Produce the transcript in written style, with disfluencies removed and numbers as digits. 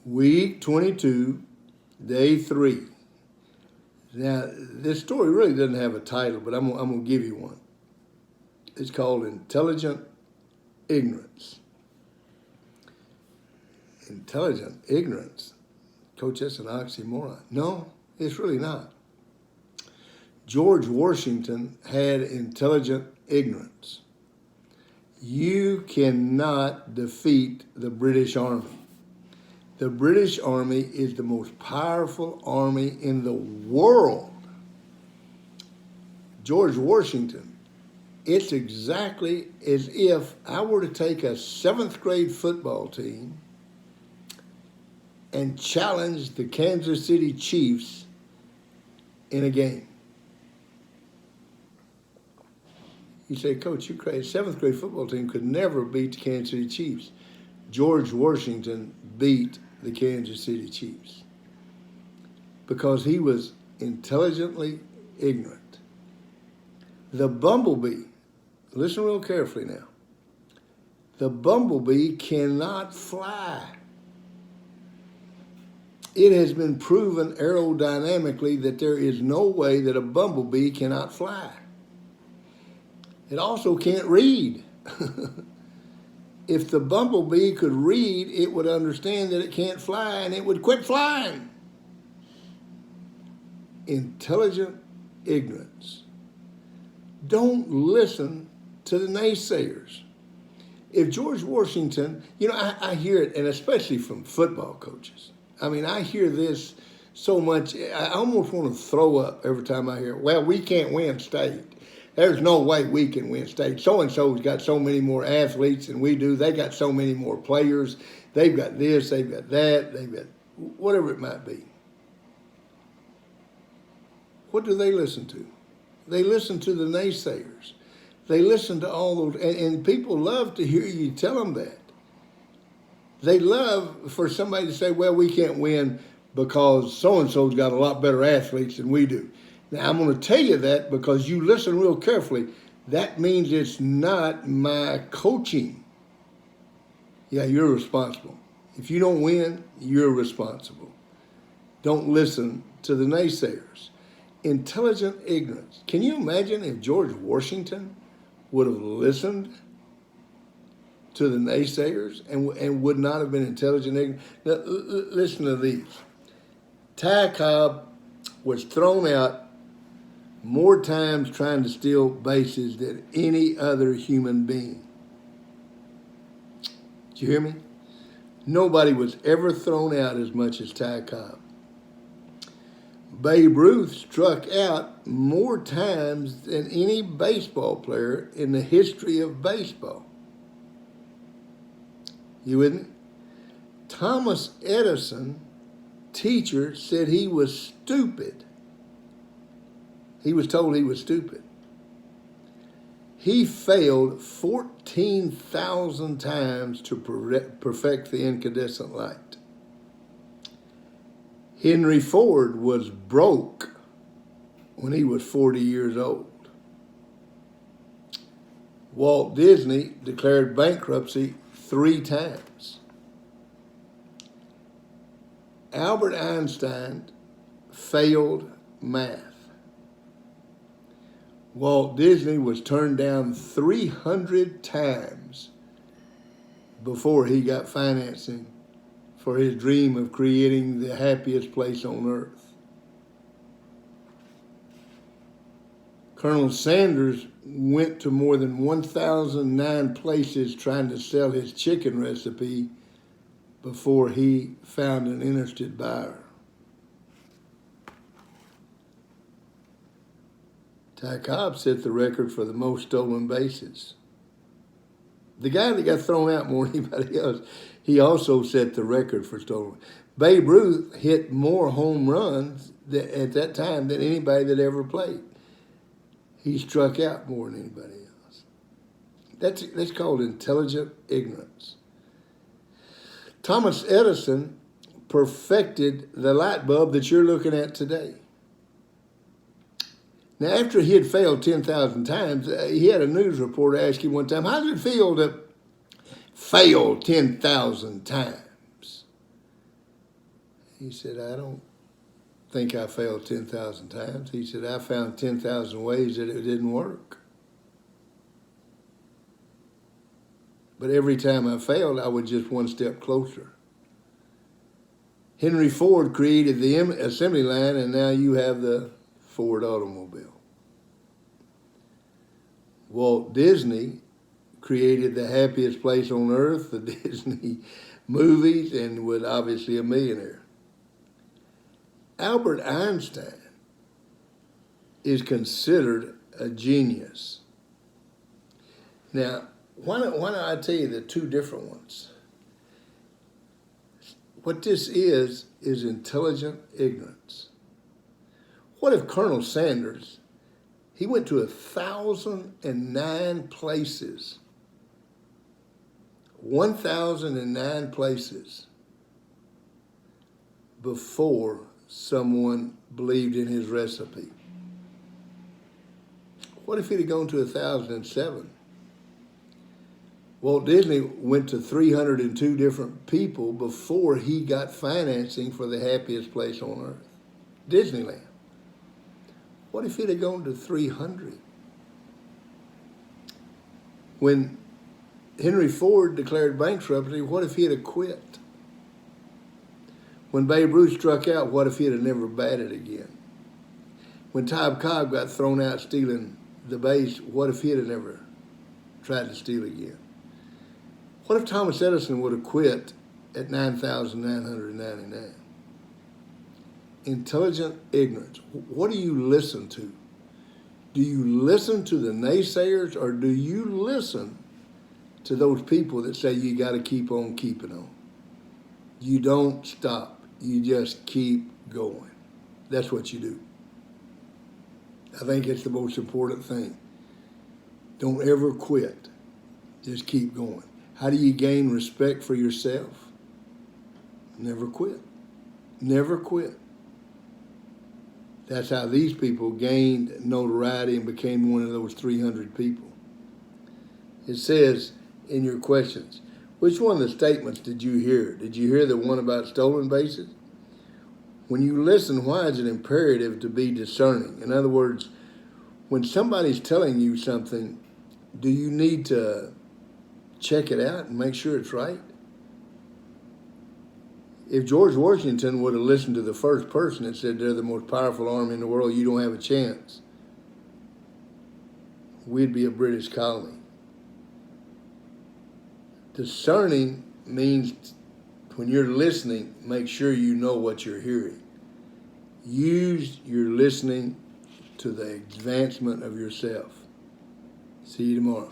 Week 22, day 3. Now, this story really doesn't have a title, but I'm going to give you one. It's called Intelligent Ignorance. Intelligent ignorance. Coach, that's an oxymoron. No, it's really not. George Washington had intelligent ignorance. You cannot defeat the British Army. The British Army is the most powerful army in the world. George Washington, it's exactly as if I were to take a 7th grade football team and challenge the Kansas City Chiefs in a game. You say, Coach, you're crazy. 7th grade football team could never beat the Kansas City Chiefs. George Washington beat the Kansas City Chiefs because he was intelligently ignorant. The bumblebee, listen real carefully now, the bumblebee cannot fly. It has been proven aerodynamically that there is no way that a bumblebee cannot fly. It also can't read. If the bumblebee could read, it would understand that it can't fly and it would quit flying. Intelligent ignorance. Don't listen to the naysayers. If George Washington, I hear it, and especially from football coaches. I mean, I hear this so much, I almost want to throw up every time I hear it. Well, we can't win state. There's no way we can win state. So-and-so's got so many more athletes than we do. They got so many more players. They've got this, they've got that, they've got whatever it might be. What do they listen to? They listen to the naysayers. They listen to all those, and people love to hear you tell them that. They love for somebody to say, well, we can't win because so-and-so's got a lot better athletes than we do. Now, I'm going to tell you that because you listen real carefully. That means it's not my coaching. Yeah, you're responsible. If you don't win, you're responsible. Don't listen to the naysayers. Intelligent ignorance. Can you imagine if George Washington would have listened to the naysayers and would not have been intelligent ignorant? Now, listen to these. Ty Cobb was thrown out more times trying to steal bases than any other human being. Did you hear me? Nobody was ever thrown out as much as Ty Cobb. Babe Ruth struck out more times than any baseball player in the history of baseball. You with me? Thomas Edison, teacher, said he was stupid. He was told he was stupid. He failed 14,000 times to perfect the incandescent light. Henry Ford was broke when he was 40 years old. Walt Disney declared bankruptcy 3 times. Albert Einstein failed math. Walt Disney was turned down 300 times before he got financing for his dream of creating the happiest place on earth. Colonel Sanders went to more than 1,009 places trying to sell his chicken recipe before he found an interested buyer. Ty Cobb set the record for the most stolen bases. The guy that got thrown out more than anybody else, he also set the record for stolen. Babe Ruth hit more home runs at that time than anybody that ever played. He struck out more than anybody else. That's called intelligent ignorance. Thomas Edison perfected the light bulb that you're looking at today. Now, after he had failed 10,000 times, he had a news reporter ask him one time, how does it feel to fail 10,000 times? He said, I don't think I failed 10,000 times. He said, I found 10,000 ways that it didn't work. But every time I failed, I was just one step closer. Henry Ford created the assembly line, and now you have the Ford automobile. Walt Disney created the happiest place on earth, the Disney movies, and was obviously a millionaire. Albert Einstein is considered a genius. Now, why don't I tell you the two different ones? What this is intelligent ignorance. What if Colonel Sanders, he went to 1,009 places, 1,009 places before someone believed in his recipe? What if he'd have gone to 1,007? Walt Disney went to 302 different people before he got financing for the happiest place on earth, Disneyland. What if he'd have gone to 300? When Henry Ford declared bankruptcy, what if he'd have quit? When Babe Ruth struck out, what if he'd have never batted again? When Tom Cobb got thrown out stealing the base, what if he'd have never tried to steal again? What if Thomas Edison would have quit at 9,999? Intelligent ignorance. What do you listen to? Do you listen to the naysayers, or do you listen to those people that say you got to keep on keeping on? You don't stop. You just keep going. That's what you do. I think it's the most important thing. Don't ever quit. Just keep going. How do you gain respect for yourself? Never quit. Never quit. That's how these people gained notoriety and became one of those 300 people. It says in your questions, which one of the statements did you hear? Did you hear the one about stolen bases? When you listen, why is it imperative to be discerning? In other words, when somebody's telling you something, do you need to check it out and make sure it's right? If George Washington would have listened to the first person that said they're the most powerful army in the world, you don't have a chance, we'd be a British colony. Discerning means when you're listening, make sure you know what you're hearing. Use your listening to the advancement of yourself. See you tomorrow.